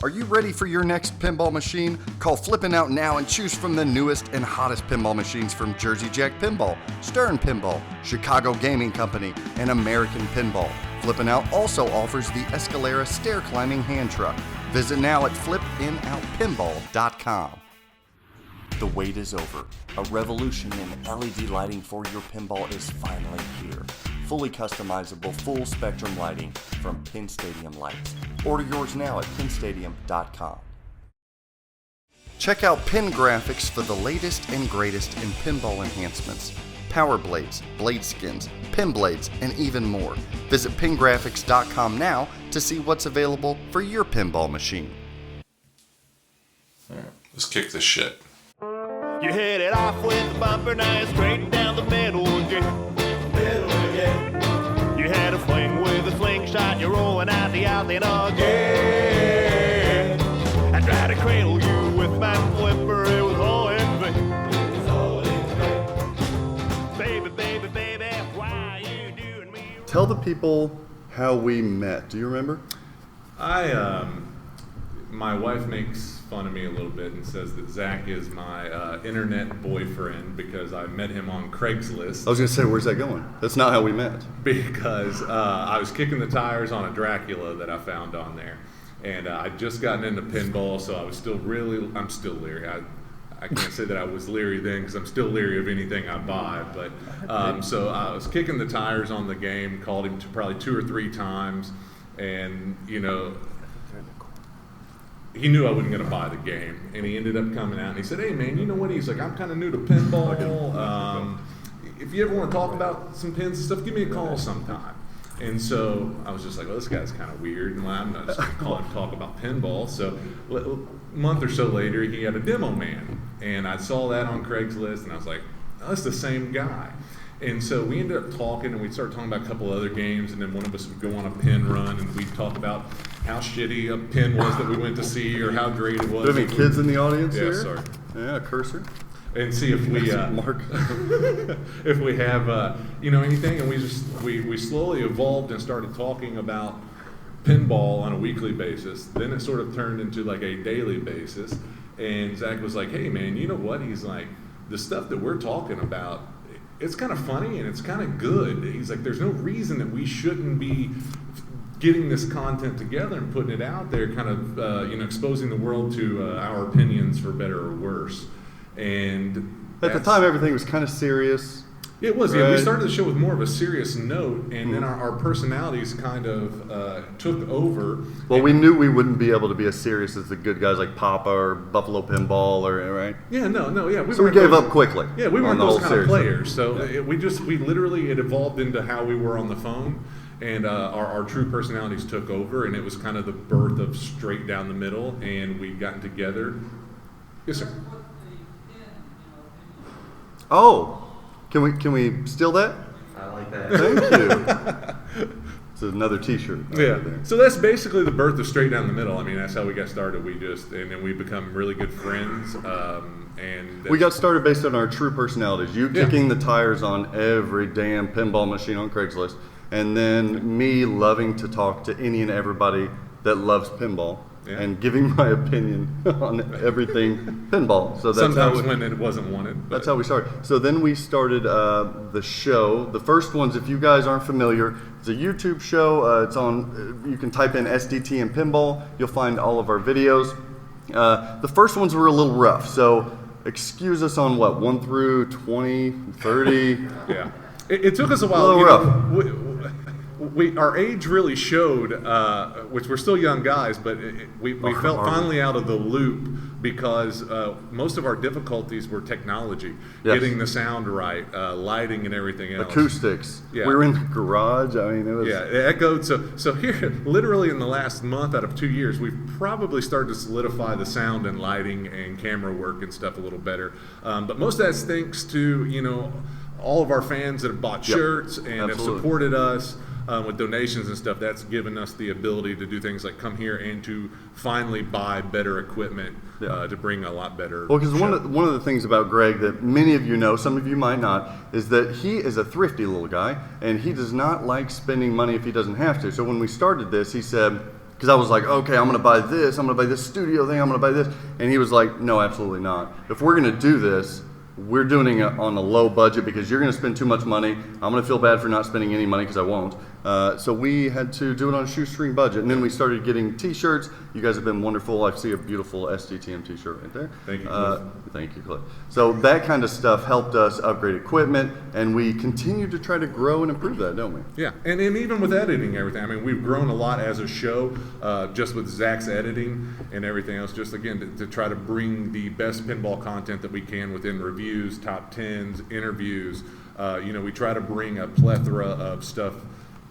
Are you ready for your next pinball machine? Call Flippin' Out now and choose from the newest and hottest pinball machines from Jersey Jack Pinball, Stern Pinball, Chicago Gaming Company, and American Pinball. Flippin' Out also offers the Escalera stair climbing hand truck. Visit now at flippinoutpinball.com. The wait is over. A revolution in LED lighting for your pinball is finally here. Fully customizable, full spectrum lighting from Pin Stadium Lights. Order yours now at pinstadium.com. Check out Pin Graphics for the latest and greatest in pinball enhancements. Power blades, blade skins, pin blades, and even more. Visit pingraphics.com now to see what's available for your pinball machine. All right, let's kick this shit. You hit it off with the bumper, now you're straight down the middle again. You had a fling with a slingshot, you're rolling out the alley again. I tried to cradle you with my flipper, it was all in vain. Baby, baby, baby, why are you doing me? Tell the people how we met. Do you remember? My wife makes fun of me a little bit and says that Zach is my internet boyfriend because I met him on Craigslist. I was going to say, where's that going? That's not how we met. Because I was kicking the tires on a Dracula that I found on there. And I'd just gotten into pinball, so I'm still leery. I can't say that I was leery then because I'm still leery of anything I buy. But so I was kicking the tires on the game, called him probably 2 or 3 times, and, you know, he knew I wasn't going to buy the game, and he ended up coming out, and he said, hey, man, you know what? He's like, I'm kind of new to pinball. If you ever want to talk about some pins and stuff, give me a call sometime. And so I was just like, well, this guy's kind of weird, and I'm not just going to call him talk about pinball. So a month or so later, he had a demo man, and I saw that on Craigslist, and I was like, oh, that's the same guy. And so we ended up talking, and we started talking about a couple other games, and then one of us would go on a pin run, and we'd talk about how shitty a pin was that we went to see, or how great it was. Do we have any kids in the audience here? Yeah, sorry. Yeah, cursor. And see if we Mark. if we have anything, and we slowly evolved and started talking about pinball on a weekly basis. Then it sort of turned into like a daily basis, and Zach was like, hey man, you know what? He's like, the stuff that we're talking about, it's kind of funny and it's kind of good. He's like, there's no reason that we shouldn't be getting this content together and putting it out there, kind of exposing the world to our opinions for better or worse. And at the time, everything was kind of serious. It was, right? Yeah. We started the show with more of a serious note, and then our personalities kind of took over. Well, we knew we wouldn't be able to be as serious as the good guys like Papa or Buffalo Pinball, right? Yeah, yeah. So we gave up quickly. Yeah, we weren't those kind of players. So yeah. it evolved into how we were on the phone, and our true personalities took over, and it was kind of the birth of Straight Down the Middle, and we gotten together. Yes, sir. Oh. Can we steal that? I like that. Thank you. It's another T-shirt. Yeah. So that's basically the birth of Straight Down the Middle. I mean, that's how we got started. And then we become really good friends. And we got started based on our true personalities. You kicking the tires on every damn pinball machine on Craigslist, and then me loving to talk to any and everybody that loves pinball. Yeah. And giving my opinion on everything pinball. So that's sometimes when it wasn't wanted. That's how we started. So then we started the show. The first ones, if you guys aren't familiar, it's a YouTube show. It's on. You can type in SDTM Pinball. You'll find all of our videos. The first ones were a little rough, so excuse us on 1 through 20, 30. Yeah, it took us a while. A little rough. Our age really showed, which we're still young guys, but we felt finally out of the loop because most of our difficulties were technology, getting the sound right, lighting and everything else. Acoustics. Yeah. We were in the garage. I mean, it was... Yeah, it echoed. So here, literally in the last month out of 2 years, we've probably started to solidify the sound and lighting and camera work and stuff a little better. But most of that's thanks to, all of our fans that have bought shirts and have supported us. With donations and stuff, that's given us the ability to do things like come here and to finally buy better equipment to bring a lot better. Well, because one of the things about Greg that many of you know, some of you might not, is that he is a thrifty little guy, and he does not like spending money if he doesn't have to. So when we started this, he said, Because I was like, okay, I'm going to buy this. I'm going to buy this studio thing. I'm going to buy this. And he was like, no, absolutely not. If we're going to do this, we're doing it on a low budget because you're going to spend too much money. I'm going to feel bad for not spending any money because I won't. So we had to do it on a shoestring budget. And then we started getting T-shirts. You guys have been wonderful. I see a beautiful SDTM T-shirt right there. Thank you, Cliff. Thank you, Cliff. So that kind of stuff helped us upgrade equipment, and we continue to try to grow and improve that, don't we? Yeah, and even with editing everything, I mean, we've grown a lot as a show, just with Zach's editing and everything else, just again, to try to bring the best pinball content that we can within reviews, top 10s, interviews. We try to bring a plethora of stuff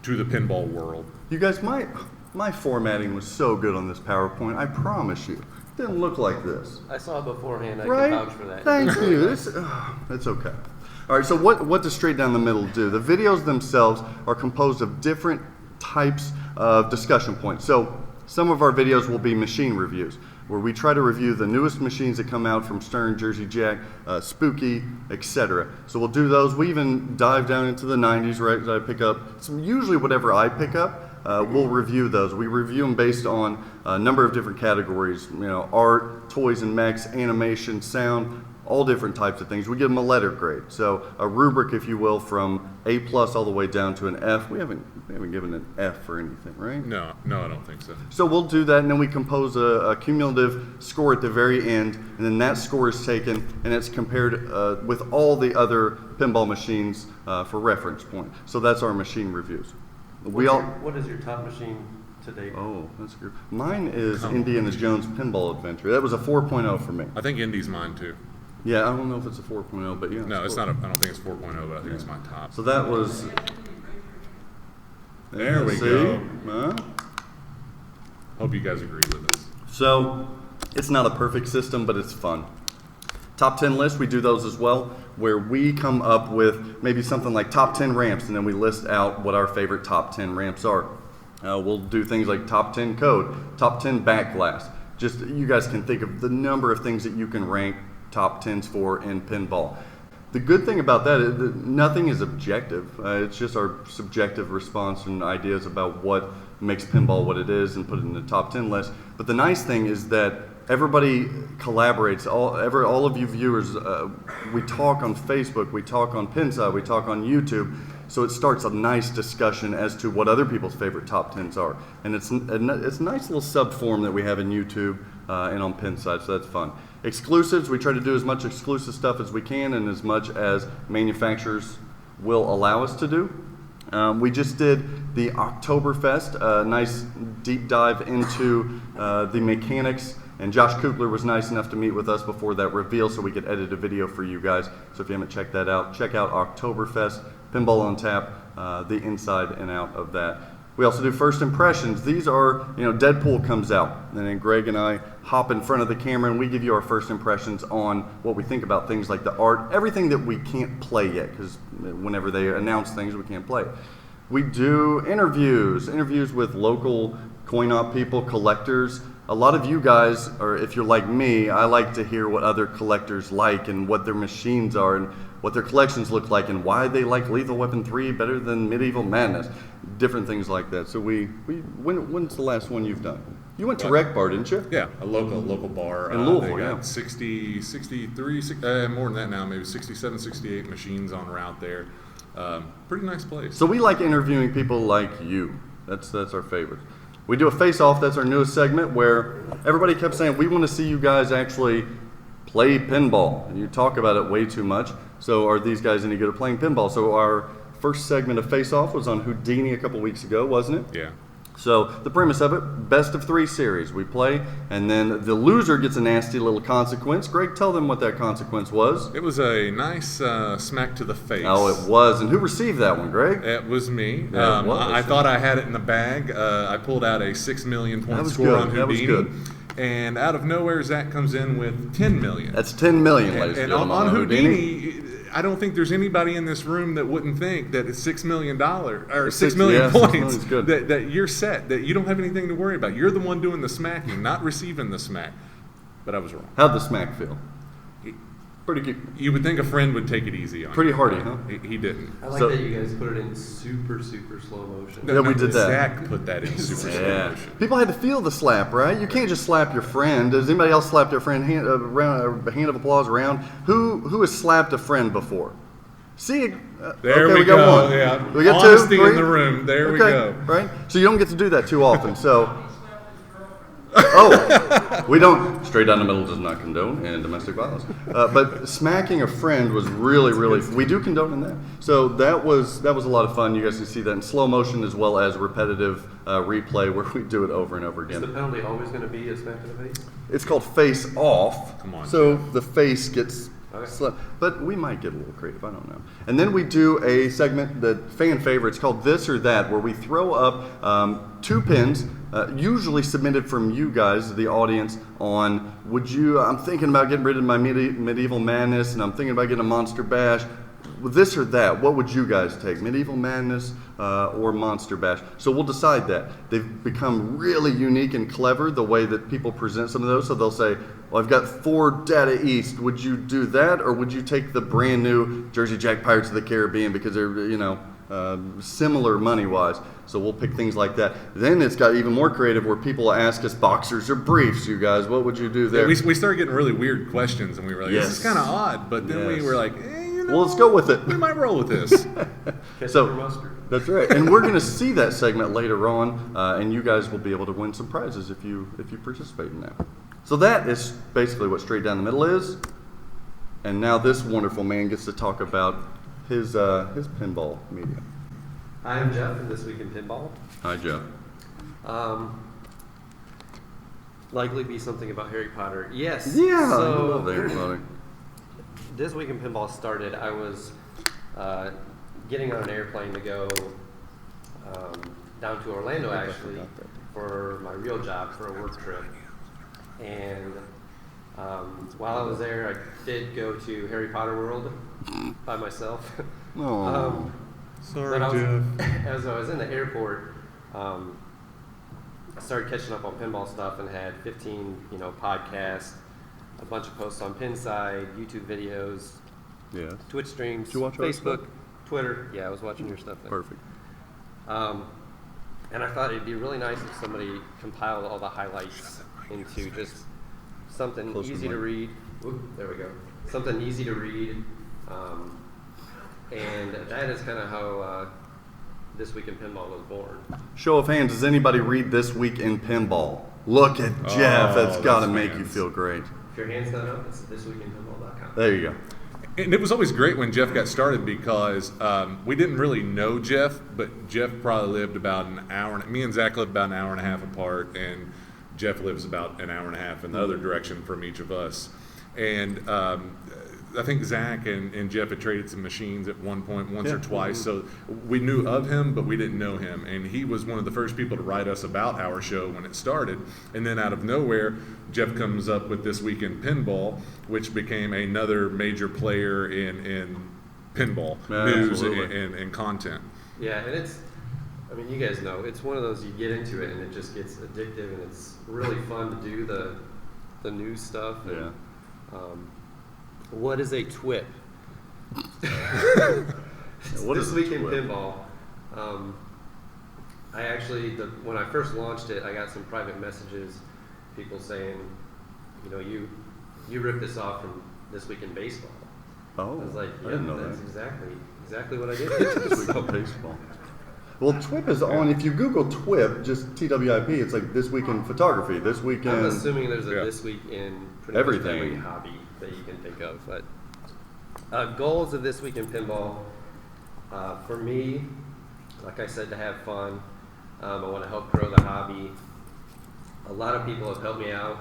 to the pinball world. You guys, my formatting was so good on this PowerPoint, I promise you. It didn't look like this. I saw it beforehand. I Right? can vouch for that. Thank you. It's okay. All right, so what does Straight Down the Middle do? The videos themselves are composed of different types of discussion points. So some of our videos will be machine reviews, where we try to review the newest machines that come out from Stern, Jersey Jack, Spooky, etc. So we'll do those. We even dive down into the 90s, right? That I pick up. So usually whatever I pick up, we'll review those. We review them based on a number of different categories, art, toys and mechs, animation, sound, all different types of things. We give them a letter grade, so a rubric, if you will, from A+ all the way down to an F. We haven't given an F or anything, right? No, I don't think so. So we'll do that, and then we compose a cumulative score at the very end, and then that score is taken, and it's compared with all the other pinball machines for reference point. So that's our machine reviews. What is your top machine to date? Oh, that's good. Mine is Indiana Jones Pinball Adventure. That was a 4.0 for me. I think Indy's mine too. Yeah, I don't know if it's a 4.0, but yeah. No, it's not. I don't think it's 4.0, but I think it's my top. So that was. There we see? go. Huh? Hope you guys agree with us. So it's not a perfect system, but it's fun. Top 10 lists, we do those as well, where we come up with maybe something like top 10 ramps, and then we list out what our favorite top 10 ramps are. We'll do things like top 10 code, top 10 back glass. Just you guys can think of the number of things that you can rank top 10s for in pinball. The good thing about that is that nothing is objective. It's just our subjective response and ideas about what makes pinball what it is and put it in the top 10 list. But the nice thing is that everybody collaborates. All of you viewers, we talk on Facebook, we talk on Pinside, we talk on YouTube. So it starts a nice discussion as to what other people's favorite top 10s are. And it's a nice little sub-form that we have in YouTube and on Pinside, so that's fun. Exclusives, we try to do as much exclusive stuff as we can and as much as manufacturers will allow us to do. We just did the Oktoberfest, a nice deep dive into the mechanics, and Josh Kugler was nice enough to meet with us before that reveal so we could edit a video for you guys. So if you haven't checked that out, check out Oktoberfest, Pinball on Tap, the inside and out of that. We also do first impressions. These are, Deadpool comes out, and then Greg and I hop in front of the camera and we give you our first impressions on what we think about things like the art, everything that we can't play yet, because whenever they announce things, we can't play. We do interviews with local coin-op people, collectors. A lot of you guys, or if you're like me, I like to hear what other collectors like and what their machines are and what their collections look like and why they like Lethal Weapon 3 better than Medieval Madness. Different things like that. So when's the last one you've done? You went to Rec Bar, didn't you? Yeah, a local bar. In Louisville, they got yeah. 60, 63, more than that now, maybe 67, 68 machines on route there. Pretty nice place. So we like interviewing people like you. That's our favorite. We do a face-off. That's our newest segment where everybody kept saying, we want to see you guys actually play pinball. And you talk about it way too much. So are these guys any good at playing pinball? So our first segment of face-off was on Houdini a couple weeks ago, wasn't it? Yeah. So the premise of it, best of 3 series. We play, and then the loser gets a nasty little consequence. Greg, tell them what that consequence was. It was a nice smack to the face. Oh, it was. And who received that one, Greg? It was me. Yeah, it was. I thought I had it in the bag. I pulled out a 6 million point score good. on Houdini. That was good. And out of nowhere, Zach comes in with 10 million. That's 10 million, ladies and gentlemen. On Houdini, I don't think there's anybody in this room that wouldn't think that it's $6 million or 6 million points that you're set, that you don't have anything to worry about. You're the one doing the smacking, not receiving the smack. But I was wrong. How'd the smack feel? Pretty cute. You would think a friend would take it easy on Pretty you. hardy, huh? He didn't. I like So- that you guys put it in super slow motion. Yeah, we did that. Zach put that in super slow Yeah. motion. People had to feel the slap, right? You can't just slap your friend. Does anybody else slap their friend? A hand of applause around. Who has slapped a friend before? See, There okay, we got go. one. Yeah. We got Honesty two, in three? the room. There we Okay, go. right? So you don't get to do that too often. So, oh, we don't. Straight down the middle does not condone in domestic violence. But smacking a friend was really. We do condone in that. So that was a lot of fun. You guys can see that in slow motion as well as repetitive replay where we do it over and over Is the again. penalty always going to be a smack in the face? It's called face off. Come on, So the face gets. Okay. But we might get a little creative, I don't know. And then we do a segment that fan favorite, it's called This or That, where we throw up 2 pins, usually submitted from you guys, the audience, on I'm thinking about getting rid of my Medieval Madness, and I'm thinking about getting a Monster Bash. This or that, what would you guys take? Medieval Madness or Monster Bash? So we'll decide that. They've become really unique and clever the way that people present some of those. So they'll say, well, I've got 4 Data East. Would you do that, or would you take the brand new Jersey Jack Pirates of the Caribbean because they're, similar money-wise? So we'll pick things like that. Then it's got even more creative where people ask us boxers or briefs, you guys. What would you do there? We started getting really weird questions, and we were like, Yes. this is kind of odd. But then we Yes. were like, Well, let's go with it. we might roll with this. So- Ketchup or mustard? That's right, and we're going to see that segment later on, and you guys will be able to win some prizes if you participate in that. So that is basically what Straight Down the Middle is, and now this wonderful man gets to talk about his pinball media. I am Jeff, and This Week in Pinball. Hi, Jeff. Likely be something about Harry Potter. Yes. Yeah, I So, love Harry Potter. This Week in Pinball started. I was getting on an airplane to go down to Orlando, actually, for my real job, for a work trip. And while I was there, I did go to Harry Potter World by myself. Oh, Sorry, But Jeff. as I was in the airport, I started catching up on pinball stuff and had 15, podcasts, a bunch of posts on Pinside, YouTube videos, yes. Twitch streams, Did you watch our Facebook, stuff? Twitter. Yeah, I was watching your stuff there. Perfect. And I thought it'd be really nice if somebody compiled all the highlights into just something Closer easy to mic. read. Whoop, there we go. Something easy to read. And that is kind of how This Week in Pinball was born. Show of hands, does anybody read This Week in Pinball? Look at Jeff, that's got to those make you fans. feel great. If your hand's not up, it's thisweekinpinball.com. There you go. And it was always great when Jeff got started because we didn't really know Jeff, but Jeff probably lived about an hour. Me and Zach lived about an hour and a half apart, and Jeff lives about an hour and a half in the other direction from each of us. And I think Zach and Jeff had traded some machines at one point, once or twice. So we knew of him, but we didn't know him. And he was one of the first people to write us about our show when it started. And then out of nowhere, Jeff comes up with This Week in Pinball, which became another major player in pinball news and content. Yeah, and it's, you guys know, it's one of those you get into it and it just gets addictive, and it's really fun to do the news stuff. And, what is a TWIP? What This is a Week in TWIP? Pinball. I actually, when I first launched it, I got some private messages, people saying, you ripped this off from This Week in Baseball. Oh, I was like, I yeah, didn't know that's that. exactly what I did. This Week in Baseball. Well, TWIP is on. If you Google TWIP, just TWIP, it's like This Week in Photography, This Week in... I'm assuming there's a Yeah. This Week in pretty Everything. much every hobby that you can think of. But goals of This Week in Pinball, for me, like I said, to have fun. I want to help grow the hobby. A lot of people have helped me out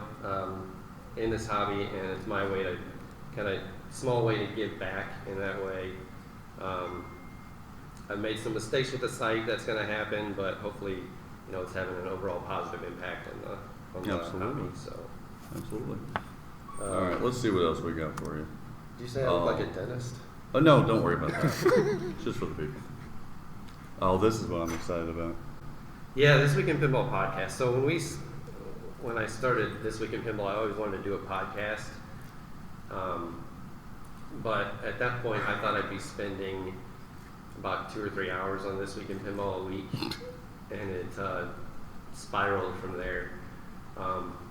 in this hobby, and it's my way to small way to give back in that way. I've made some mistakes with the site. That's going to happen, but hopefully, it's having an overall positive impact on the Absolutely. hobby. So, Absolutely. All right, let's see what else we got for you. do you say I look like a dentist? Oh, no, don't worry about that. It's just for the people. Oh, this is what I'm excited about. Yeah, This Week in Pinball podcast. So when I started This Week in Pinball, I always wanted to do a podcast. But at that point, I thought I'd be spending about 2 or 3 hours on This Week in Pinball a week, and it spiraled from there.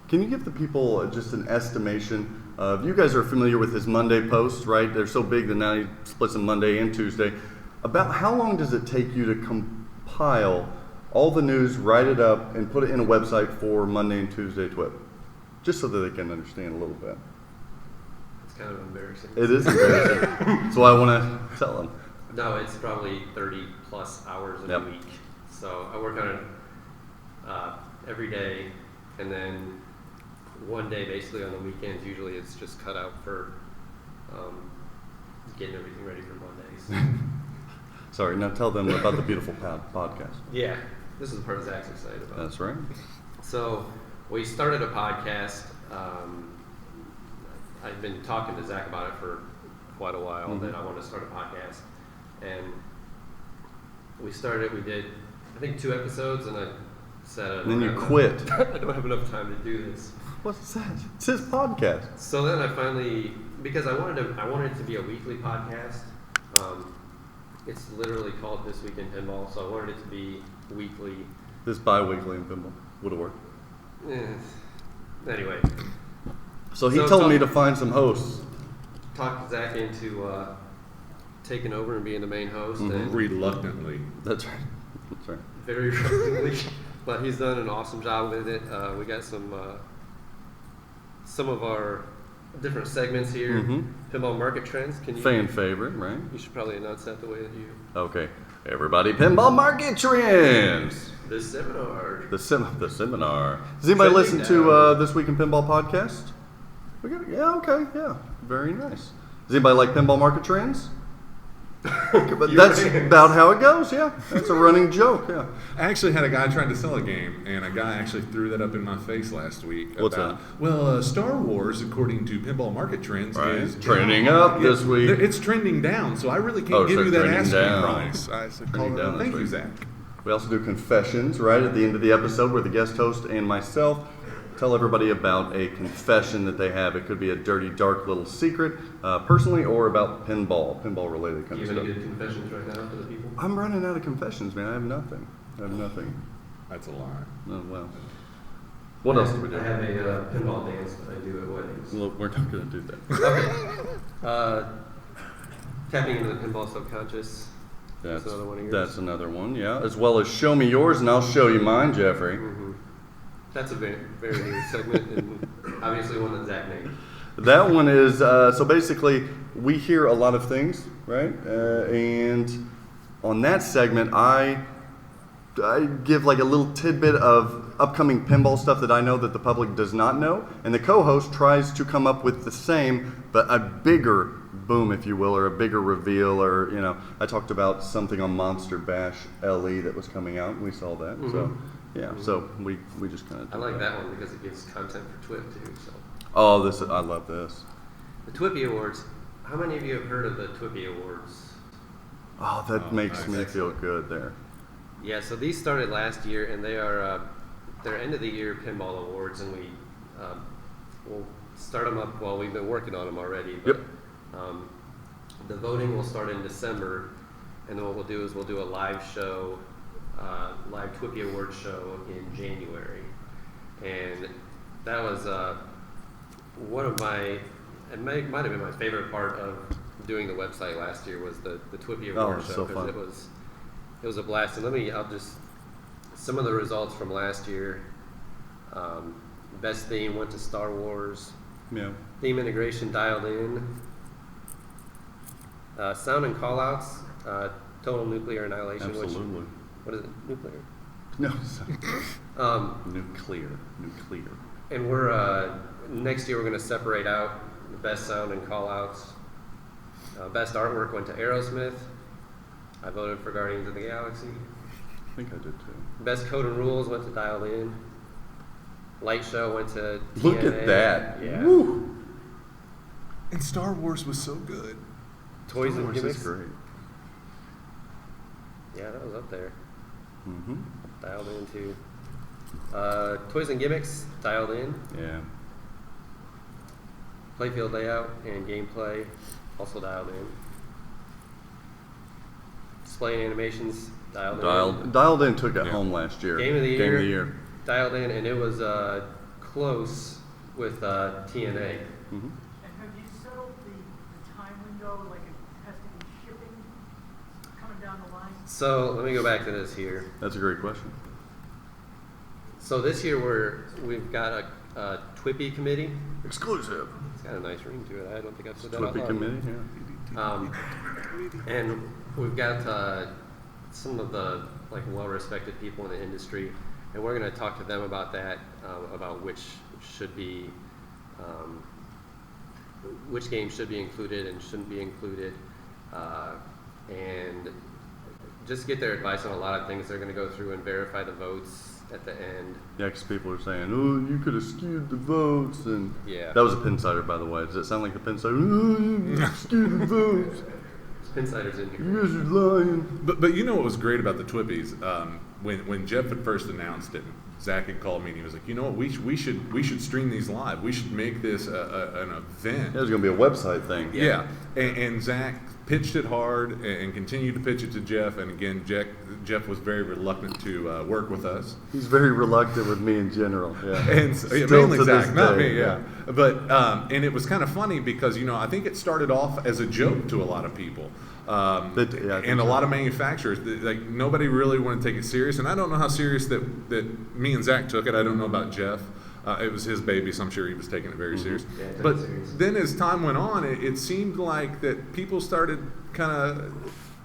Can you give the people just an estimation? You guys are familiar with his Monday posts, right? They're so big that now he splits them Monday and Tuesday. About how long does it take you to compile all the news, write it up, and put it in a website for Monday and Tuesday TWIP? Just so that they can understand a little bit. It's kind of embarrassing. It is embarrassing. That's why I want to tell them. No, it's probably 30 plus hours in a week. So I work on it every day, and then one day basically on the weekends. Usually it's just cut out for getting everything ready for Mondays. Sorry, now tell them about the beautiful podcast. Yeah, this is the part Zach's excited about. That's right. So we started a podcast. I've been talking to Zach about it for quite a while, that I wanted to start a podcast. And we started, we did, I think 2 episodes, and I said, And then you quit. I don't have enough time to do this. What's that? It's his podcast. So then I finally, because I wanted it to be a weekly podcast. It's literally called This Week in Pinball, so I wanted it to be weekly. This bi-weekly in pinball would have worked. Anyway. So he told me to find some hosts. Talked Zach into taking over and being the main host. And Reluctantly. That's right. That's right. very reluctantly, but he's done an awesome job with it. We got some of our different segments here. Pinball market trends. Can you? Fan favorite, right? You should probably announce that the way that you. Okay. Everybody, pinball market trends. The seminar. The seminar. Does anybody listen to This Week in Pinball podcast? Yeah. Very nice. Does anybody like pinball market trends? But that's about how it goes, yeah. That's a running joke, yeah. I actually had a guy trying to sell a game, and a guy actually threw that up in my face last week. What's that? Well, Star Wars, according to Pinball Market Trends, is trending up this week. It's trending down, so I really can't give you that asking price. I said, thank you, Zach. We also do confessions, right, at the end of the episode where the guest host and myself tell everybody about a confession that they have. It could be a dirty, dark little secret, personally, or about pinball-related kind of stuff. Do you have any good confessions right now for the people? I'm running out of confessions, man. I have nothing. That's a lie. Oh, well. What else do we do? I have a pinball dance that I do at weddings. Well, we're not going to do that. Okay. Tapping into the pinball subconscious. That's another one of yours. That's another one, yeah. As well as show me yours, and I'll show you mine, Jeffrey. That's a very, very new segment, and obviously one that Zach named. That one is, so basically, we hear a lot of things, right? And on that segment, I give like a little tidbit of upcoming pinball stuff that I know that the public does not know, and the co-host tries to come up with the same, but a bigger boom, if you will, or a bigger reveal, or, I talked about something on Monster Bash LE that was coming out, and we saw that, so... Yeah, so we just kind of. I like that one because it gives content for TWIP too. So. Oh, I love this. The TWIPy Awards. How many of you have heard of the TWIPy Awards? Oh, that makes me feel good there. Yeah, so these started last year, and they are they're end of the year pinball awards, and we'll start them up. Well, we've been working on them already. But, the voting will start in December, and then what we'll do is we'll do a live show. Live TWIPy Awards show in January, and that was one of my, it might have been my favorite part of doing the website last year was the TWIPy Awards show, because it was a blast. And I'll just some of the results from last year. Best theme went to Star Wars. Yeah. Theme integration dialed in. Sound and callouts, total nuclear annihilation. Absolutely. What is it? Nuclear? No. Nuclear. And we're next year we're going to separate out the best sound and callouts. Best artwork went to Aerosmith. I voted for Guardians of the Galaxy. I think I did too. Best code and rules went to Dialed In. Light show went to TNA. Look at that. Yeah. Woo. And Star Wars was so good. Toys Star and Wars gimmicks. is great. Yeah, that was up there. Mm-hmm. Dialed in too. Toys and gimmicks, dialed in. Yeah. Playfield layout and gameplay. also dialed in. Display and animations dialed in. Dialed in took it home last year. Game of the year. Dialed in, and it was close with TNA. Mm-hmm. And have you settled the time window, like it has to be shipping coming down the line? So let me go back to this here. That's a great question. So this year we've got a TWIPy committee. Exclusive. It's got a nice ring to it. I don't think I've said that out TWIPy loud. committee, yeah. And we've got some of the like well-respected people in the industry, and we're going to talk to them about that, about which games should be included and shouldn't be included, and just get their advice on a lot of things. They're going to go through and verify the votes at the end. Yeah, because people are saying, "Oh, you could have skewed the votes," and Yeah. that was a Pinsider, by the way. Does it sound like the Pinsider? Oh, you skewed the votes. Pinsiders in here. You guys are lying. But you know what was great about the TWIPYs? When Jeff had first announced it, Zach had called me and he was like, you know what, we should stream these live. We should make this an event. It was going to be a website thing. Yeah. And Zach pitched it hard and continued to pitch it to Jeff. And again, Jeff was very reluctant to work with us. He's very reluctant with me in general. Yeah. And Still mainly to Zach, this not day, me. Yeah. But and it was kind of funny because I think it started off as a joke to a lot of people. And a lot of manufacturers, like nobody really wanted to take it serious, and I don't know how serious that me and Zach took it. I don't know about Jeff. It was his baby, so I'm sure he was taking it very serious. Yeah, but serious. then as time went on, it seemed like that people started kind of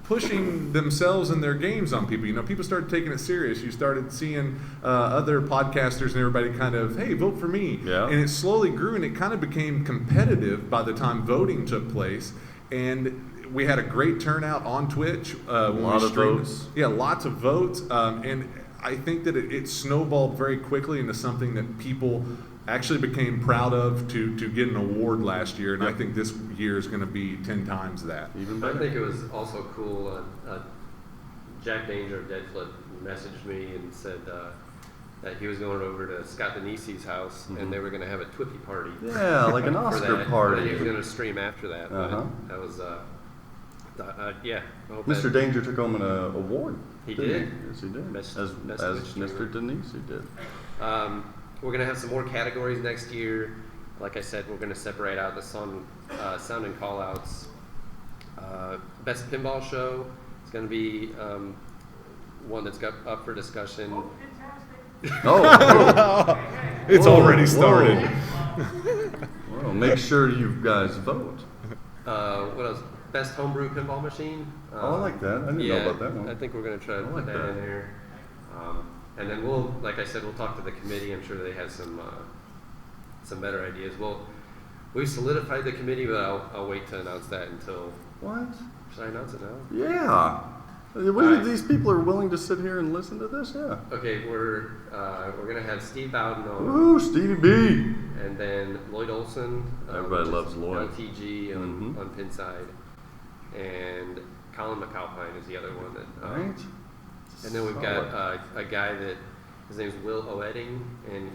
pushing themselves and their games on people. People started taking it serious. You started seeing other podcasters and everybody kind of, hey, vote for me. Yeah. And it slowly grew, and it kind of became competitive by the time voting took place. And we had a great turnout on Twitch. A lot of votes. Yeah, lots of votes. And I think that it snowballed very quickly into something that people actually became proud of to get an award last year. And I think this year is going to be 10 times that. Even I better. think it was also cool. Jack Danger of Deadflip messaged me and said that he was going over to Scott Denisi's house and they were going to have a TWIPy party. Yeah, like an for Oscar that. party. And he was going to stream after that. Uh-huh. But that was, yeah. I hope Mr. that- Danger took home an award. He didn't did. Yes, he did. Best- as best as Twitch Mr. streamer. Denisi did. We're going to have some more categories next year. Like I said, we're going to separate out the sound and call-outs. Best pinball show is going to be one that's got up for discussion. Oh, fantastic. Oh, It's Whoa, already started. well, make sure you guys vote. What else? Best homebrew pinball machine. Oh, I like that. I didn't know about that one. I think we're going to try to I put like that that. in there. And then we'll, like I said, we'll talk to the committee. I'm sure they have some better ideas. We've solidified the committee, but I'll wait to announce that until. What? Should I announce it now? Yeah. Alright. These people are willing to sit here and listen to this? Yeah. Okay, we're gonna have Steve Bowden on, Woo, Stevie B. and then Lloyd Olson. Everybody which loves is Lloyd. LTG Mhm. on Pinside, and Colin McAlpine is the other one that. Right? And then we've got a guy that his name's Will Oetting, and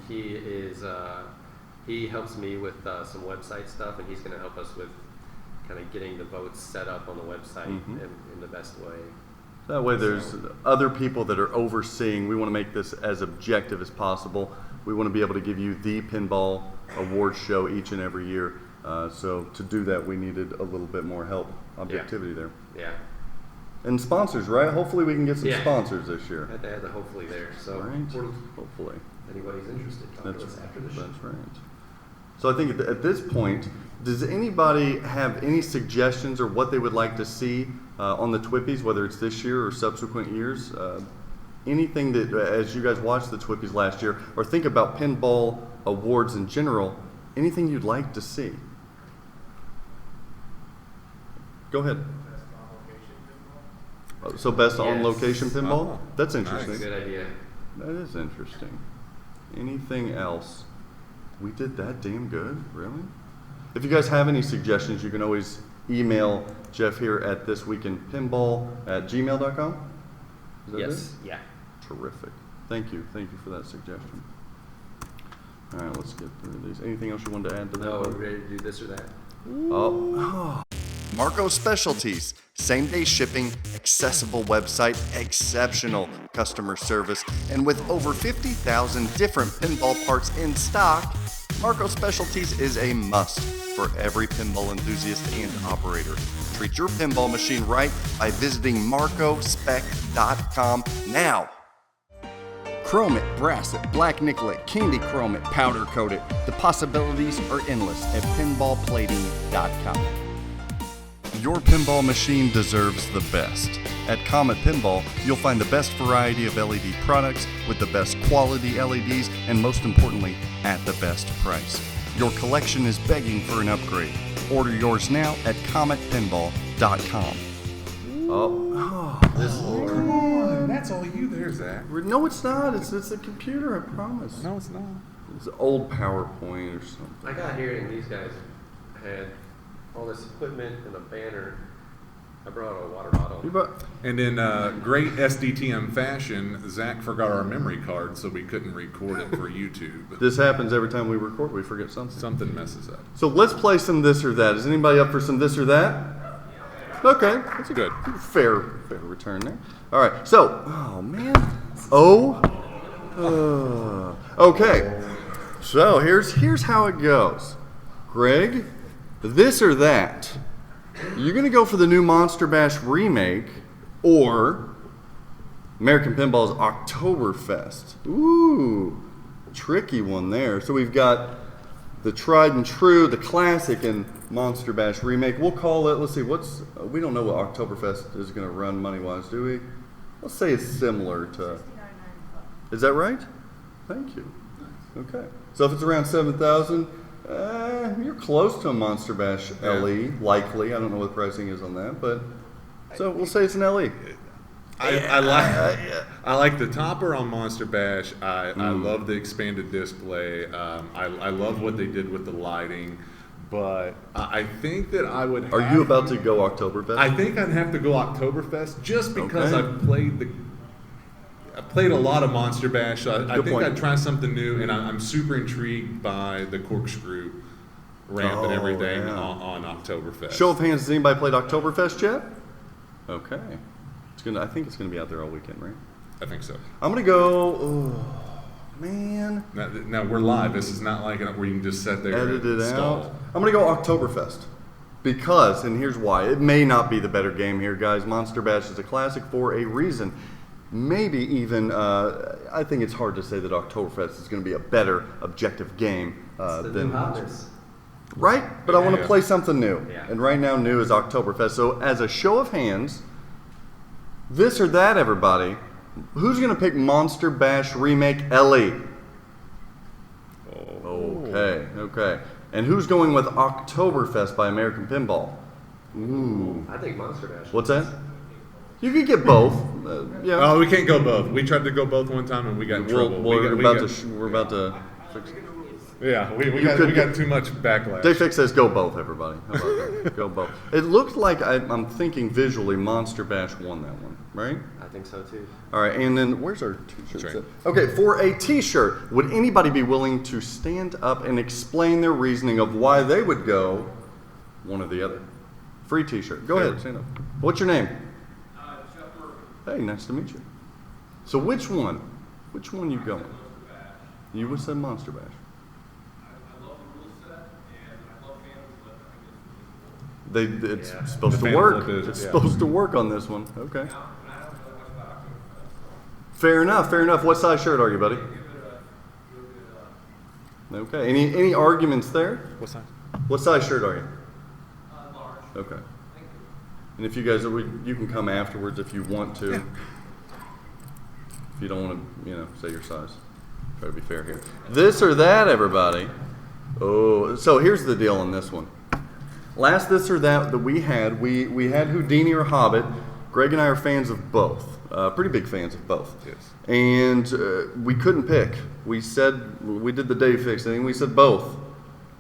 he helps me with some website stuff, and he's going to help us with kind of getting the votes set up on the website in the best way. That way there's other people that are overseeing. We want to make this as objective as possible. We want to be able to give you the pinball award show each and every year. So to do that, we needed a little bit more help, objectivity there. Yeah, And sponsors, right? Hopefully we can get some Yeah. sponsors this year. had to add the hopefully there. So Right? we're- Hopefully. if anybody's interested, talk to us after the show. That's right. So I think at this point, does anybody have any suggestions or what they would like to see on the TWIPYs, whether it's this year or subsequent years? Anything that, as you guys watched the TWIPYs last year, or think about pinball awards in general, anything you'd like to see? Go ahead. So best on Yes. location pinball? Oh, That's nice. interesting. That's a good idea. That is interesting. Anything else? We did that damn good, really? If you guys have any suggestions, you can always email Jeff here at thisweekinpinball@gmail.com. Is that Yes. Yeah. it? Terrific. Thank you. Thank you for that suggestion. All right, let's get through these. Anything else you wanted to add to that? No, bud? we're ready to do this or that. Oh. Marco Specialties, same-day shipping, accessible website, exceptional customer service, and with over 50,000 different pinball parts in stock, Marco Specialties is a must for every pinball enthusiast and operator. Treat your pinball machine right by visiting marcospec.com now. Chrome it, brass it, black nickel it, candy chrome it, powder coat it. The possibilities are endless at pinballplating.com. Your pinball machine deserves the best. At Comet Pinball, you'll find the best variety of LED products with the best quality LEDs and most importantly, at the best price. Your collection is begging for an upgrade. Order yours now at cometpinball.com. Come on, that's all you there, Zach. No, it's not. It's a computer, I promise. No, it's not. It's an old PowerPoint or something. I got here and these guys had all this equipment and a banner. I brought a water bottle. And in great SDTM fashion, Zach forgot our memory card, so we couldn't record it for YouTube. This happens every time we record. We forget something. Something messes up. So let's play some this or that. Is anybody up for some this or that? Okay, that's a Good. fair return there. All right. So, oh man. Okay. So here's how it goes. Greg, this or that. You're gonna go for the new Monster Bash remake or American Pinball's Oktoberfest. Ooh, tricky one there. So we've got the tried and true, the classic, and Monster Bash remake. We'll call it. Let's see. We don't know what Oktoberfest is gonna run money wise, do we? Let's say it's similar to. Is that right? Thank you. Okay. So if it's around 7,000. You're close to a Monster Bash LE, likely. I don't know what the pricing is on that, but so we'll say it's an LE. I like the topper on Monster Bash. I love the expanded display. I love what they did with the lighting, but I think that I would. Are you about to go Oktoberfest? I think I'd have to go Oktoberfest just because I've played a lot of Monster Bash. So I think I'd try something new, and I'm super intrigued by the corkscrew ramp and everything on Oktoberfest. Show of hands, has anybody played Oktoberfest yet? Okay. I think it's gonna be out there all weekend, right? I think so. I'm gonna go. Oh man. Now we're live. This is not like where you can just sit there Edit and it stall. out. I'm gonna go Oktoberfest because, and here's why. It may not be the better game here, guys. Monster Bash is a classic for a reason. Maybe even, I think it's hard to say that Oktoberfest is going to be a better objective game than hotness. Right? But I want to Yeah. play something new. Yeah. And right now, new is Oktoberfest. So as a show of hands, this or that, everybody, who's going to pick Monster Bash Remake LE? Okay. And who's going with Oktoberfest by American Pinball? Ooh. I think Monster Bash. What's that? You could get both. Yeah. Oh, we can't go both. We tried to go both one time and we got in trouble. We're about to fix it. Yeah, we got too much backlash. Dayfix says go both, everybody. How about that? Go both. It looked like I'm thinking visually Monster Bash won that one, right? I think so too. All right, and then where's our t-shirts? That's right. Okay, for a t-shirt, would anybody be willing to stand up and explain their reasoning of why they would go one or the other? Free t-shirt. Go ahead, stand up. What's your name? Hey, nice to meet you. So which one? Which one you going? You would say Monster Bash. I love the rule set, and I love Phantom Flip. It's supposed The to Phantom work. Flip is, It's yeah. supposed to work on this one. Okay. Now, and I don't know much about Oktoberfest. Fair enough. What size shirt are you, buddy? Give it a Okay. Any arguments there? What size? What size shirt are you? large. Okay. Thank you. And if you guys, you can come afterwards if you want to. If you don't want to, say your size. Try to be fair here. This or that, everybody. Oh, so here's the deal on this one. Last this or that we had Houdini or Hobbit. Greg and I are fans of both. Pretty big fans of both. Yes. And we couldn't pick. We said, we did the day fix thing. We said both.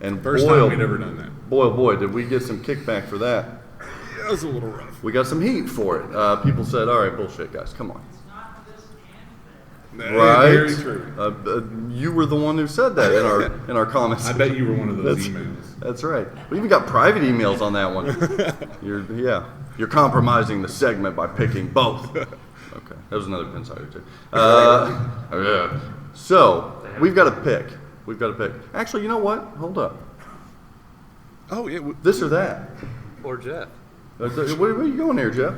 And First boy, time we'd ever done that. Boy, did we get some kickback for that. It was a little rough. We got some heat for it. People said, all right, bullshit, guys, come on. Right? Very true. You were the one who said that in our comments. I bet you were one of those That's- emails. That's right. We even got private emails on that one. You're compromising the segment by picking both. Okay, that was another pin sider too. Yeah. So we've got to pick. Actually, you know what? Hold up. Oh, yeah. This or that. Or Jeff. Where are you going here, Jeff?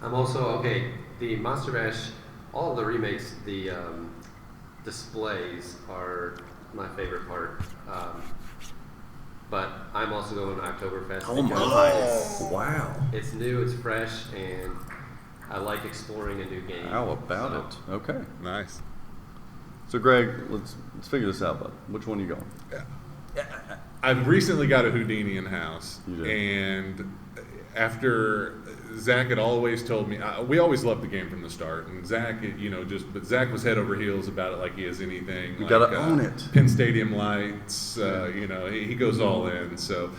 I'm also, okay, the Monster Bash, all of the remakes, the displays are my favorite part. But I'm also going to Oktoberfest. Oh my! because Wow. It's new, it's fresh, and I like exploring a new game. How about So, it? Okay. Nice. So Greg, let's figure this out, bud. Which one are you going? I've recently got a Houdini in house, You did. and after Zach had always told me, we always loved the game from the start, and Zach, but Zach was head over heels about it like he is anything. You like, gotta own it. Penn Stadium lights, he goes all in. So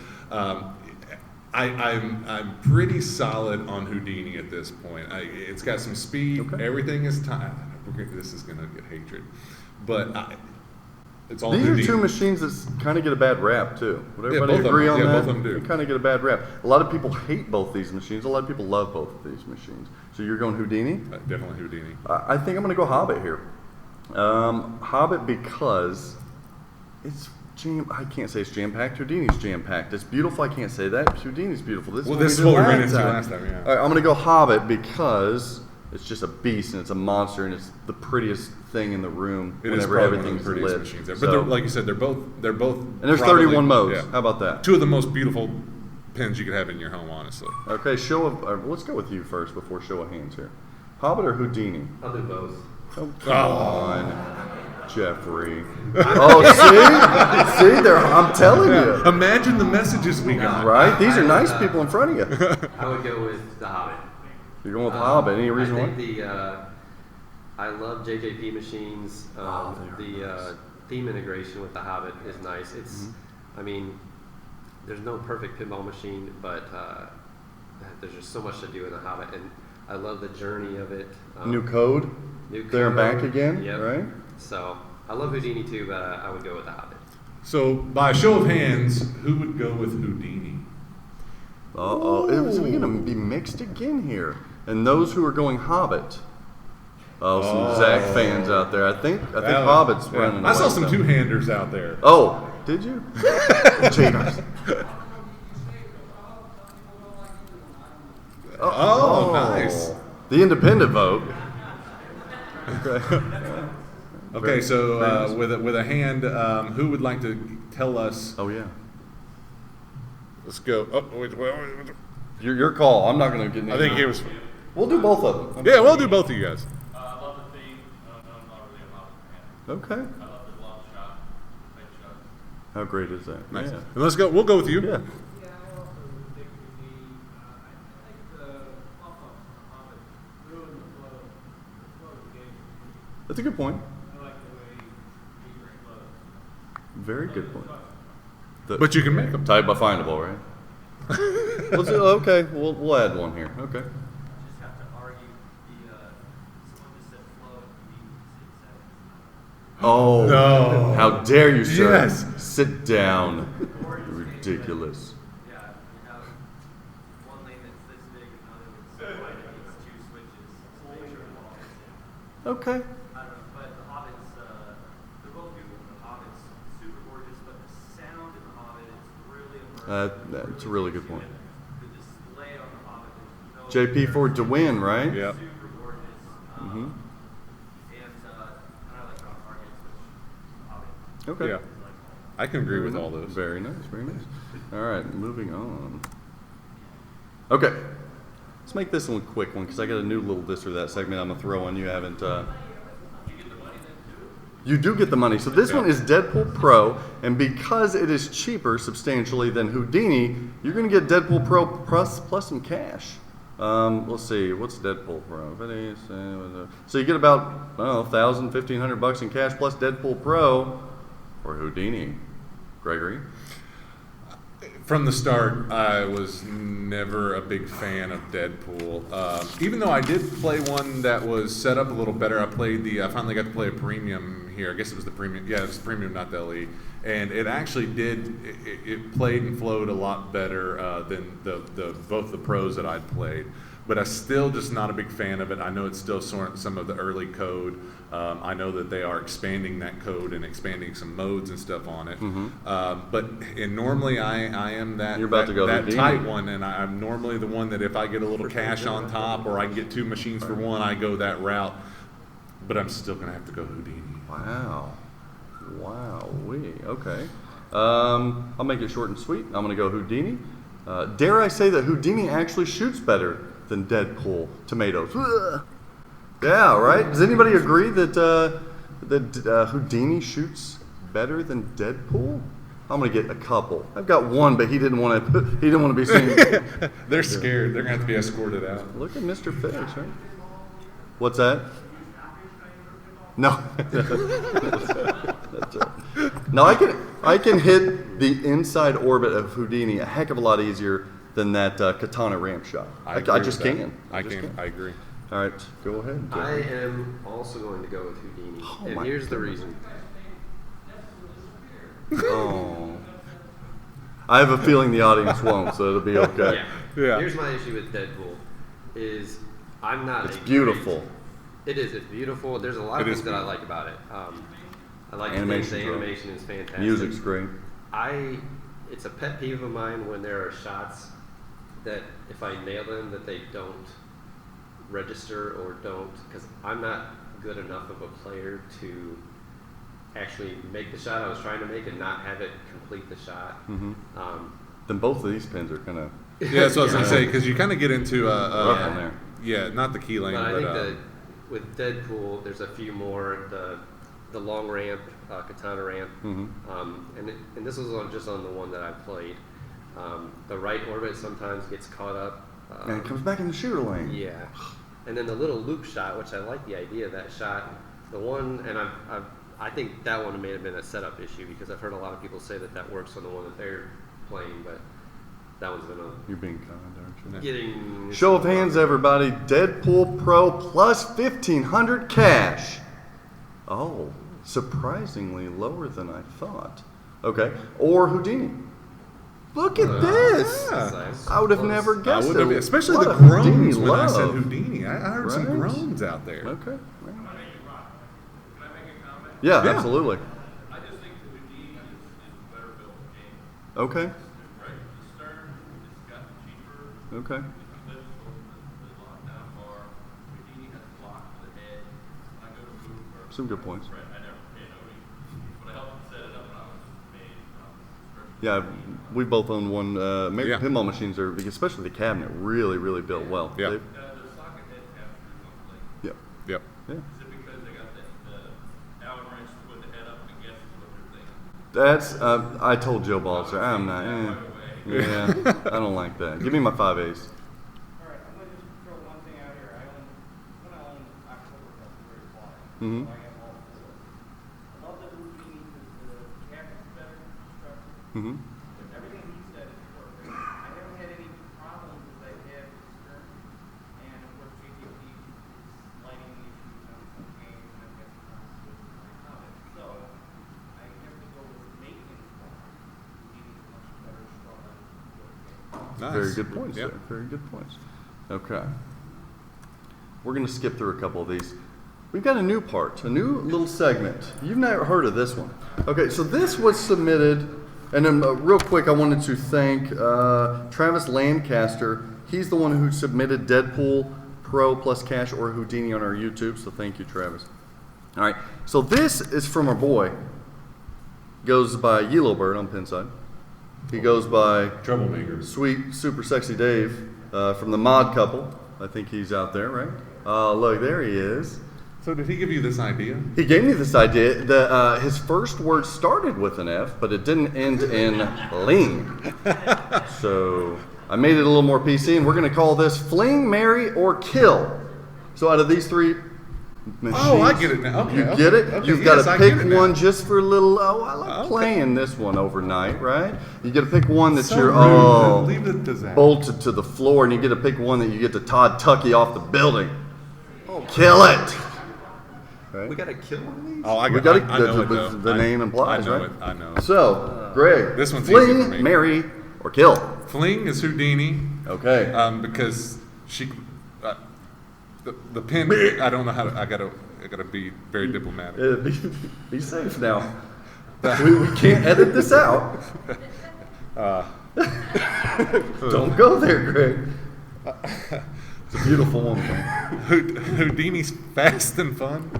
I'm pretty solid on Houdini at this point. It's got some speed. Okay. Everything is tight. This is gonna get hatred, but it's all These Houdini. are two machines that kind of get a bad rap too. Would everybody both of agree them. on Yeah, that? both of them do. They kind of get a bad rap. A lot of people hate both these machines. A lot of people love both of these machines. So you're going Houdini? Definitely Houdini. I think I'm going to go Hobbit here. Hobbit because it's I can't say it's jam-packed. Houdini's jam-packed. It's beautiful. I can't say that. Houdini's beautiful. This This is we what we did ran into last time. Yeah. All right, I'm going to go Hobbit because it's just a beast and it's a monster and it's the prettiest thing in the room It is whenever probably one of the everything's prettiest lit. machines ever. So- But they're, like you said, they're both. and there's probably- 31 modes. yeah. How about that? Two of the most beautiful pins you could have in your home, honestly. Okay, let's go with you first before show of hands here. Hobbit or Houdini? I'll do both. Oh, come on, Jeffrey. Oh, see there. I'm telling you. Imagine the messages we got. Right? These are nice people in front of you. I would go with The Hobbit. You're going with Hobbit. Any reason I why? think I love JJP machines. The theme integration with The Hobbit is nice. It's, I mean, there's no perfect pinball machine, but there's just so much to do in The Hobbit, and I love the journey of it. New code. There and back again. Yep. Right? So I love Houdini too, but I would go with The Hobbit. So, by a show of hands, who would go with Houdini? Is it going to be mixed again here? And those who are going Hobbit. Oh, some Zach fans out there. I think Hobbit's running. I saw away some with them. two-handers out there. Oh, did you? Cheaters. Oh, nice. The independent vote. Okay. Okay, so with a hand, who would like to tell us? Oh yeah. Let's go. Oh, wait. Your call. I'm not going to get. I think he was. We'll do both of them. Yeah, we'll do both of you guys. I love the theme. I'm not really a Hobbit fan. Okay. I love the long shot, big shot. How great is that? Nice. Yeah. And let's go. We'll go with you. Yeah. Yeah, I also think it would be, I think the pop-ups on Hobbit ruin the flow of the game. That's a good point. I like the way he flows. Very good point. But you can make them. Type by findable, right? Okay, we'll add one here. Okay. Just have to argue someone just said flow and you need 6 seconds. Oh. No. How dare you, sir? Yes. Sit down. Ridiculous. Yeah, you have one lane that's this big and another that's so wide that needs 2 switches to make sure the ball hits it. Okay. I don't know, but the Hobbits, they're both beautiful. The Hobbit's super gorgeous, but the sound in the Hobbit is really immersive. That's a really good point. The display on the Hobbit is no JP Ford to win, right? Yeah. super gorgeous. Mhm. And I like how Target switch the Hobbit. Okay. Yeah. I can agree with all those. Very nice, very nice. All right, moving on. Okay, let's make this one a quick one because I got a new little this or that segment I'm gonna throw on. You haven't. You do get the money. So this one is Deadpool Pro, and because it is cheaper substantially than Houdini, you're gonna get Deadpool Pro plus some cash. Let's see, what's Deadpool Pro? So you get about, I don't know, $1,000, $1,500 in cash plus Deadpool Pro or Houdini. Gregory? From the start, I was never a big fan of Deadpool. Even though I did play one that was set up a little better, I finally got to play a premium here. I guess it was the premium. Yeah, it was the premium, not the LE. And it actually it played and flowed a lot better than both the pros that I'd played. But I'm still just not a big fan of it. I know it's still some of the early code. I know that they are expanding that code and expanding some modes and stuff on it. But normally I am that, You're about to go that Houdini. tight one, and I'm normally the one that if I get a little cash on top or I can get 2 machines for one, I go that route. But I'm still going to have to go Houdini. Wow. Okay. I'll make it short and sweet. I'm going to go Houdini. Dare I say that Houdini actually shoots better than Deadpool tomatoes? Ugh. Yeah, right? Does anybody agree that Houdini shoots better than Deadpool? I'm going to get a couple. I've got one, but he didn't want to be seen. They're scared. They're going to have to be escorted out. Look at Mr. Fish, right? What's that? No. That's right. No, I can hit the inside orbit of Houdini a heck of a lot easier than that katana ramp shot. I just can't. I agree. All right, go ahead. I am also going to go with Houdini, and my here's the reason. Oh. I have a feeling the audience won't, so it'll be okay. Yeah. Here's my issue with Deadpool, is I'm not. It's beautiful. It is. It's beautiful. There's a lot of It things is that I like about it. I like the Animation's great. animation is fantastic. Music's great. It's a pet peeve of mine when there are shots that if I nail them that they don't register or don't, because I'm not good enough of a player to actually make the shot I was trying to make and not have it complete the shot. Then both of these pins are kind of Yeah, that's what I was going to say, because you kind of get into rough on there. Yeah, not the key lane, But I but think that with Deadpool, there's a few more, the long ramp, katana ramp, and this was just on the one that I played. The right orbit sometimes gets caught up. And it comes back in the shooter lane. Yeah, and then the little loop shot, which I like the idea of that shot. The one, and I think that one may have been a setup issue because I've heard a lot of people say that works on the one that they're playing, but that one's been You're being kind, aren't you? getting. Show of hands, everybody. Deadpool Pro plus 1,500 cash. Oh, surprisingly lower than I thought. Okay, or Houdini. Look at this. I would have never I guessed would have, it. especially What the a Houdini groans when I said love. Houdini. I heard some Right. groans out there. Okay. Can I make a comment? Yeah, Yeah. absolutely. I just think the Houdini is a better built game. Okay. Right? The stern, it's gotten cheaper. Okay. The clips, the lockdown bar. Houdini has a lock for the head. When I go to move or Some good points. right, I never pay nobody. But I helped set it up when I was made. Yeah, we both own one. Yeah. Pinball machines are, especially the cabinet, really built well. Yeah. They've- The socket head captures on the link. Yep. Yep. Yeah. Is it because they got the Allen wrench to put the head up and guess what they're thinking? That's. I told Joe Balzer, I'm not. Yeah, I don't like that. Give me my 5 A's. All right, I'm gonna just throw one thing out here. When I own Oktoberfest, very quiet. Mhm. So I have all 4. I love the Houdini because the cabinet's better constructed. Mm-hmm. Everything he said is perfect. I haven't had any problems as I had with the stern. And of course, JTP is lighting issues on some games, and I've got some problems with my comments. So I have to go with maintenance wise. Houdini's much better, stronger, good game. Nice. Very good points. Yep. There. Very good points. Okay. We're going to skip through a couple of these. We've got a new part, a new little segment. You've never heard of this one. Okay, so this was submitted, and then real quick, I wanted to thank Travis Lancaster. He's the one who submitted Deadpool Pro plus cash or Houdini on our YouTube, so thank you, Travis. All right, so this is from our boy. Goes by Yellow Bird on Pinside. He goes by Troublemakers. Sweet Super Sexy Dave from the Mod Couple. I think he's out there, right? Oh, look, there he is. So did he give you this idea? He gave me this idea. His first word started with an F, but it didn't end in ling. So I made it a little more PC, and we're going to call this Fling, Marry, or Kill. So out of these 3, machines. Oh, I get it now. Okay, You okay, get it? okay, You've yes, got I to get pick it now. one just for a little, I like Okay. playing this one overnight, right? You get to pick one that So you're, rude. Leave it to Zach. bolted to the floor, and you get to pick one that you get to Todd Tucky off the building. Kill it! Right? We gotta kill one of these? Oh, I We got gotta, I know it, the, though. the name implies, I know right? it. I know. So, Greg, This one's easy for me. fling, marry, or kill. Fling is Houdini. Okay. Because she, the pin. I don't know how to. I gotta be very diplomatic. Be safe now. we can't edit this out. Don't go there, Greg. It's a beautiful one, man. Houdini's fast and fun.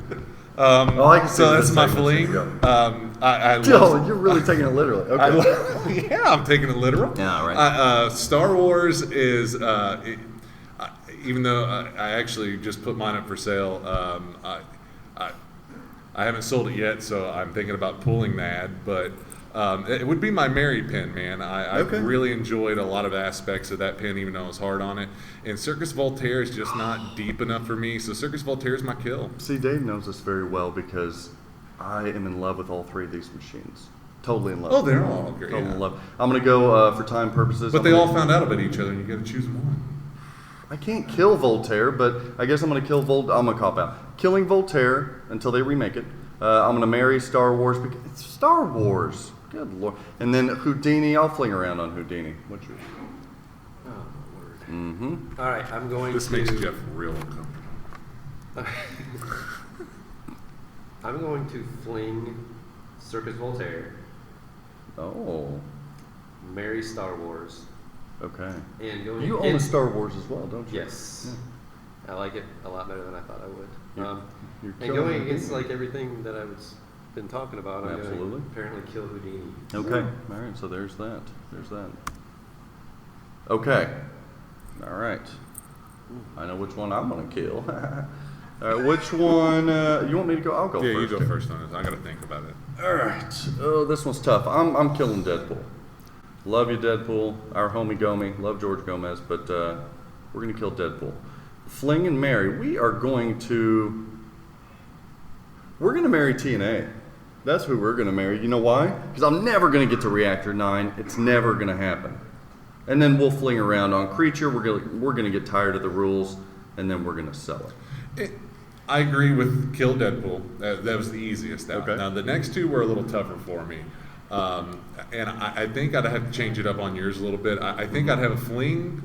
I can see So where that's this my segment's fling. gonna I Oh, love. you're really taking it literally. Okay. Yeah, I'm taking it literal. Yeah, right. Star Wars is, even though I actually just put mine up for sale, I haven't sold it yet, so I'm thinking about pulling that. But it would be my Mary pin, man. I Okay. really enjoyed a lot of aspects of that pin, even though I was hard on it. And Circus Voltaire is just not deep enough for me, so Circus Voltaire is my kill. See, Dave knows this very well because I am in love with all three of these machines. Totally in love. Oh, they're all great. Totally Yeah. in love. I'm gonna go for time purposes. But I'm they gonna- all found out about each other, and you got to choose one. I can't kill Voltaire, but I guess I'm gonna kill I'm gonna cop out. Killing Voltaire until they remake it. I'm gonna marry Star Wars because it's Star Wars. Good lord. And then Houdini, I'll fling around on Houdini. What's yours? Oh, Lord. Mm-hmm. All right, I'm going This to. makes Jeff real uncomfortable. I'm going to fling Circus Voltaire, Oh, marry Star Wars, okay. and go. You own a Star Wars as well, don't you? Yes. I like it a lot better than I thought I would. You're And killing going against Houdini. like everything that I've been talking about, I'm Absolutely. going to apparently kill Houdini. Okay. All right. So there's that. There's that. Okay. All right. I know which one I'm gonna kill. All right. Which one? You want me to go? I'll go Yeah, first. you go first on this. I got to think about it. All right. Oh, this one's tough. I'm killing Deadpool. Love you, Deadpool. Our homie Gomi. Love George Gomez, but we're gonna kill Deadpool. Fling and marry. We're going to marry TNA. That's who we're gonna marry. You know why? Because I'm never gonna get to Reactor 9. It's never gonna happen. And then we'll fling around on Creature. We're gonna get tired of the rules, and then we're gonna sell it. I agree with kill Deadpool. That was the easiest. Okay. Now the next two were a little tougher for me, and I think I'd have to change it up on yours a little bit. I think I'd have a fling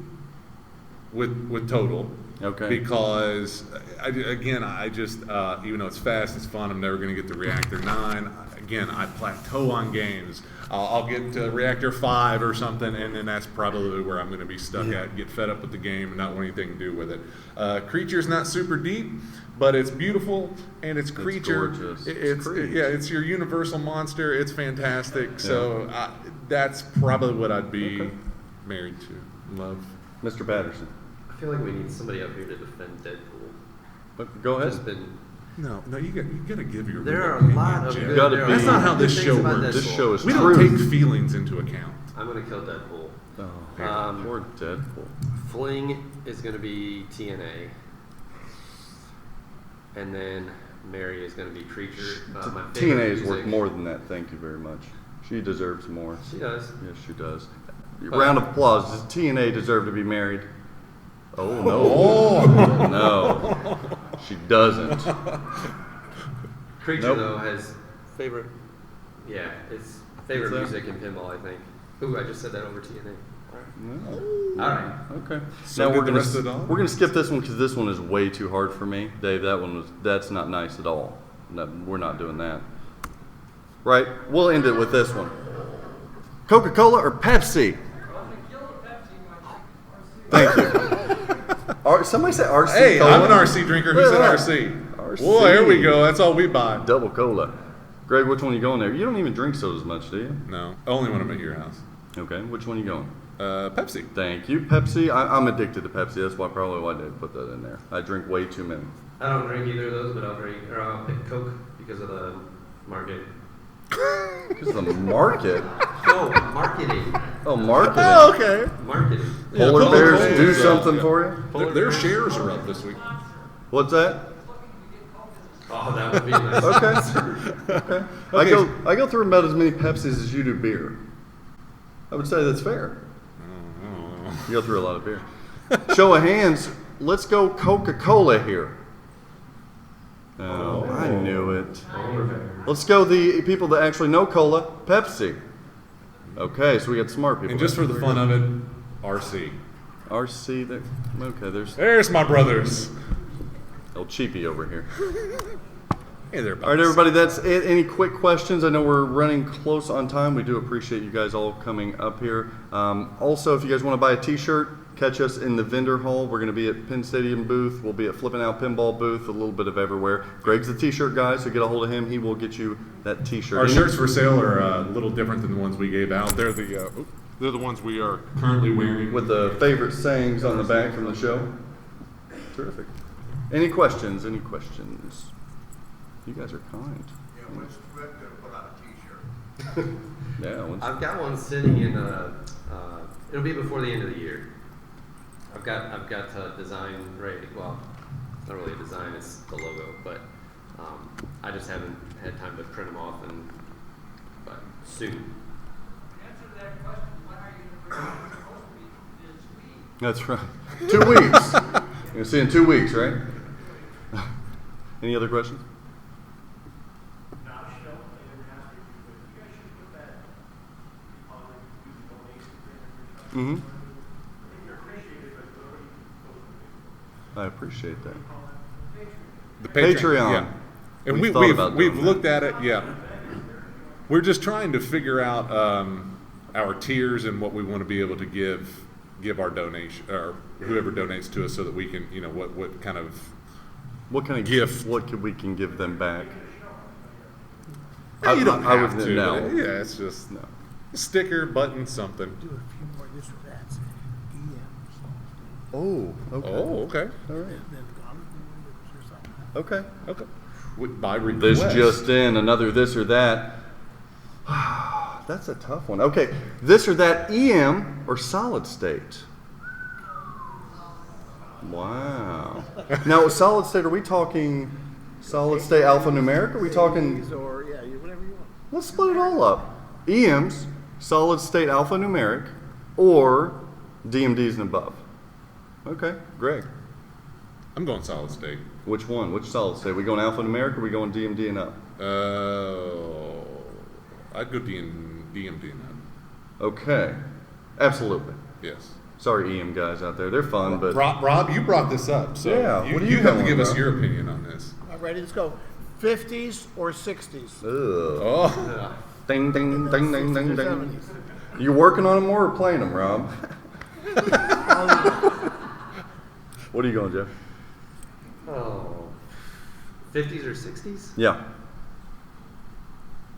with total. Okay. Because I just even though it's fast, it's fun. I'm never going to get to Reactor 9. Again, I plateau on games. I'll get to Reactor 5 or something, and then that's probably where I'm going to be stuck at. Get fed up with the game and not want anything to do with it. Creature's not super deep, but it's beautiful and it's Creature. Gorgeous. It's it's your universal monster. It's fantastic. So that's probably what I'd be married to. Love. Mr. Patterson. I feel like we need somebody up here to defend Deadpool. But go ahead. Just been. No, you got to give your. There real are a opinion, lot of Jeff. good. gotta there be- are That's a lot not how of this good show things about works. This Deadpool. show is We truth. don't take feelings into account. I'm going to kill Deadpool. Oh, poor Deadpool. Fling is going to be TNA, and then Mary is going to be Creature. My favorite TNA is music. worth more than that. Thank you very much. She deserves more. She does. Yes, she does. Round of applause. Does TNA deserve to be married? Oh no. No, she doesn't. Creature Nope. though has favorite. Yeah, it's favorite What's that? music in pinball. I think. Ooh, I just said that over TNA. No. All right. Okay. So now did the rest of the dogs? we're gonna skip this one because this one is way too hard for me, Dave. That's not nice at all. No, we're not doing that. Right. We'll end it with this one. Coca-Cola or Pepsi? Thank you. Somebody say RC Hey, Cola. I'm an RC drinker. Who Look said at RC? RC. Well, there we go. That's all we buy. Double cola. Greg, which one you going there? You don't even drink sodas much, do you? No, only when I'm at your house. Okay, which one you going? Pepsi. Thank you. Pepsi. I'm addicted to Pepsi. That's probably why Dave put that in there. I drink way too many. I don't drink either of those, but I'll pick Coke because of the market. Because the market. No, marketing. Oh, marketing. Oh, okay. Marketing. Polar Coca-Cola bears is, do something for you? Their shares are up this week. What's that? Oh, that would be nice. Okay. I go through about as many Pepsis as you do beer. I would say that's fair. You go through a lot of beer. Show of hands. Let's go Coca-Cola here. Oh, I knew it. Let's go the people that actually know cola. Pepsi. Okay, so we got smart people. And just for the fun of it, RC. RC. There. Okay, There's my brothers. old cheapie over here. Hey there, All right, everybody, that's it. Any quick questions? I know we're running close on time. We do appreciate you guys all coming up here. Also, if you guys want to buy a t-shirt, catch us in the vendor hall. We're going to be at Penn Stadium booth. We'll be at Flippin' Out Pinball booth, a little bit of everywhere. Greg's the t-shirt guy, so get a hold of him. He will get you that t-shirt. Our shirts for sale are a little different than the ones we gave out. They're the ones we are currently wearing. With the favorite sayings on the back from the show. Terrific. Any questions? Any questions? You guys are kind. Yeah, when's TWIP gonna put out a t-shirt? Yeah. I've got one sitting in. It'll be before the end of the year. I've got a design ready. Well, it's not really a design; it's the logo. But I just haven't had time to print them off, but soon. Answer to that question, when are you going to bring it? That's right. 2 weeks. You're gonna see in 2 weeks, right? Any other questions? Mm-hmm. I appreciate that. The Patreon. Yeah. And we've looked at it. Yeah. We're just trying to figure out our tiers and what we want to be able to give our donation or whoever donates to us, so that we can, what kind of gift we can give them back. You don't I have would to. know. Yeah, it's just a sticker, button, something. Do a few more this or that. Oh, okay. Oh, okay. All right. Then or something. Okay. Okay. By request. This just in, another this or that. That's a tough one. Okay, this or that, EM or solid state? Wow. Now, solid state, are we talking solid state alphanumeric? Are we talking? Or whatever you want. Let's split it all up. EMs, solid state alphanumeric, or DMDs and above. Okay, Greg. I'm going solid state. Which one? Which solid state? We going alphanumeric or we going DMD and up? I'd go DMD and up. Okay, absolutely. Yes. Sorry, EM guys out there. They're fun, but Rob, you brought this up, so Yeah, what do you have to going, give us Rob? your opinion on this. All right, let's go. 50s or 60s? ugh. Oh, Ding, ding, ding, ding, ding, ding. 70s. You working on them more or playing them, Rob? What are you going, Jeff? Oh, 50s or 60s? Yeah.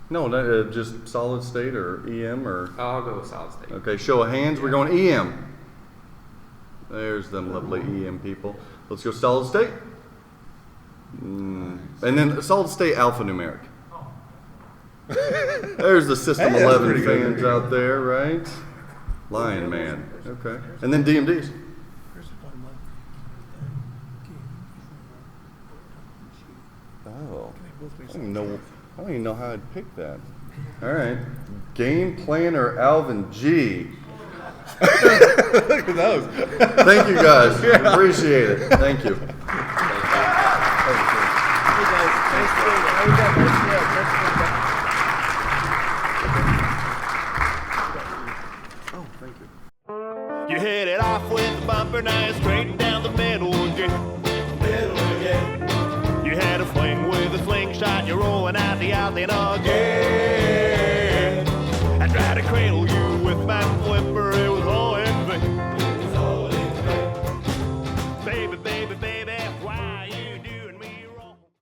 No, just solid state or EM or. Oh, I'll go with solid state. Okay, show of hands. We're going EM. There's them lovely EM people. Let's go solid state. And then solid state alphanumeric. There's the System Hey, that's 11 pretty good. fans out there, right? Lion Man. Okay. And then DMDs. Oh. I don't even know how I'd pick that. All right. Game Plan or Alvin G. look at those. Thank you guys. Appreciate it. Thank you. Hey guys, nice to meet you. How you doing? Nice to meet you. Oh, thank you. You hit it off with the bumper knife straight down the middle again. You had a fling with a slingshot, you're rolling out the out then again.